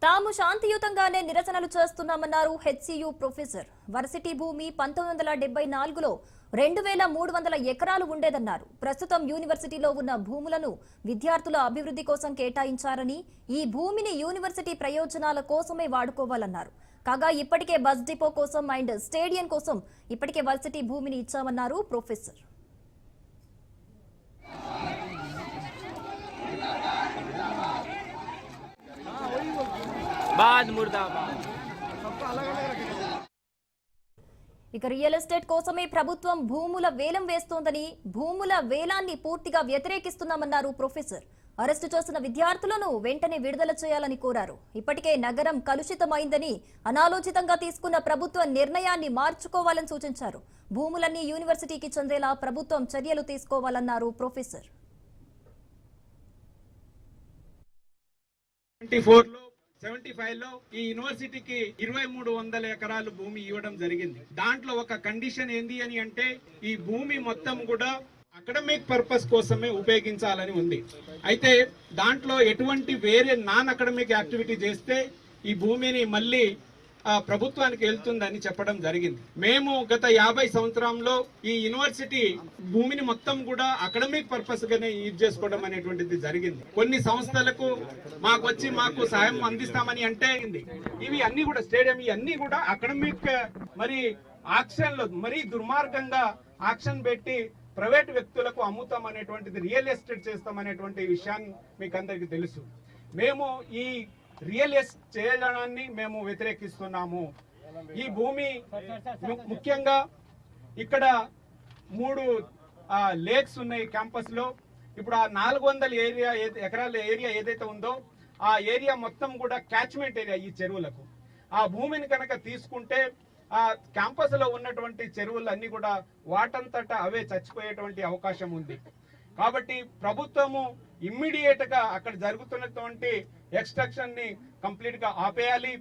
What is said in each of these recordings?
తాము శాంతియుతంగానే నిరసనలు చేస్తున్నామన్నారు HCU professor. Varsity భూమి 1974లో 2300 ఎకరాలు ఉండేదన్నారు. ప్రస్తుతం యూనివర్సిటీలో ఉన్న భూములను విద్యార్థుల అభివృద్ధి కోసం కేటాయించారని, ఈ భూమిని యూనివర్సిటీ ప్రయోజనాల కోసమే వాడుకోవాలన్నారు. కాగా ఇప్పటికే బస్ డిపో కోసం అండ్ స్టేడియం కోసం ఇప్పటికే వర్సిటీ భూమిని ఇచ్చామన్నారు ప్రొఫెసర్. ఇక రియల్ ఎస్టేట్ కోసమే ప్రభుత్వం భూముల వేలం వేస్తోందని, భూముల వేలాన్ని పూర్తిగా వ్యతిరేకిస్తున్నామన్నారు ప్రొఫెసర్. అరెస్టు చేసిన విద్యార్థులను వెంటనే విడుదల చేయాలని కోరారు. ఇప్పటికే నగరం కలుషితమైందని, అనాలోచితంగా తీసుకున్న ప్రభుత్వ నిర్ణయాన్ని మార్చుకోవాలని సూచించారు. భూములన్నీ యూనివర్సిటీకి చెందేలా ప్రభుత్వం చర్యలు తీసుకోవాలన్నారు ప్రొఫెసర్. 75లో ఈ యూనివర్సిటీకి 2300 ఎకరాలు భూమి ఇవ్వడం జరిగింది. దాంట్లో ఒక కండిషన్ ఏంది అని అంటే, ఈ భూమి మొత్తం కూడా అకాడమిక్ పర్పస్ కోసమే ఉపయోగించాలని ఉంది. అయితే దాంట్లో ఎటువంటి వేరే నాన్ అకాడమిక్ యాక్టివిటీ చేస్తే ఈ భూమిని మళ్ళీ ప్రభుత్వానికి వెళ్తుందని చెప్పడం జరిగింది. మేము గత 50 సంవత్సరంలో ఈ యూనివర్సిటీ భూమిని మొత్తం కూడా అకాడమిక్ పర్పస్ గానే యూజ్ చేసుకోవడం అనేటువంటిది జరిగింది. కొన్ని సంస్థలకు మాకు సహాయం అందిస్తామని అంటే ఇవి అన్ని కూడా స్టేడియం ఇవన్నీ కూడా అకాడమిక్ మరి ఆక్షన్ లో మరీ దుర్మార్గంగా ఆక్షన్ పెట్టి ప్రైవేట్ వ్యక్తులకు అమ్ముతాం అనేటువంటిది, రియల్ ఎస్టేట్ చేస్తాం అనేటువంటి విషయాన్ని మీకు అందరికీ తెలుసు. మేము ఈ రియల్ ఎస్టేట్ చేయడాన్ని మేము వ్యతిరేకిస్తున్నాము. ఈ భూమి ముఖ్యంగా ఇక్కడ 3 లేక్స్ ఉన్నాయి క్యాంపస్ లో. ఇప్పుడు ఆ 400 ఎకరాల ఏరియా ఏదైతే ఉందో ఆ ఏరియా మొత్తం కూడా క్యాచ్మెంట్ ఏరియా ఈ చెరువులకు. ఆ భూమిని కనుక తీసుకుంటే ఆ క్యాంపస్ లో ఉన్నటువంటి చెరువులు అన్ని కూడా వాటంతటా అవే చచ్చిపోయేటువంటి అవకాశం ఉంది. కాబట్టి ప్రభుత్వము ఇమ్మీడియట్ గా అక్కడ జరుగుతున్నటువంటి ఎక్స్ట్రాక్షన్ ని కంప్లీట్ గా ఆపేయాలి.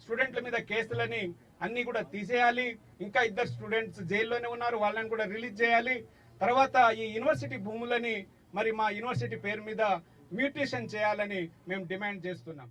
స్టూడెంట్ల మీద కేసులని అన్ని కూడా తీసేయాలి. ఇంకా 2 స్టూడెంట్స్ జైల్లోనే ఉన్నారు, వాళ్ళని కూడా రిలీజ్ చేయాలి. తర్వాత ఈ యూనివర్సిటీ భూములని మరి మా యూనివర్సిటీ పేరు మీద మ్యూటేషన్ చేయాలని మేము డిమాండ్ చేస్తున్నాం.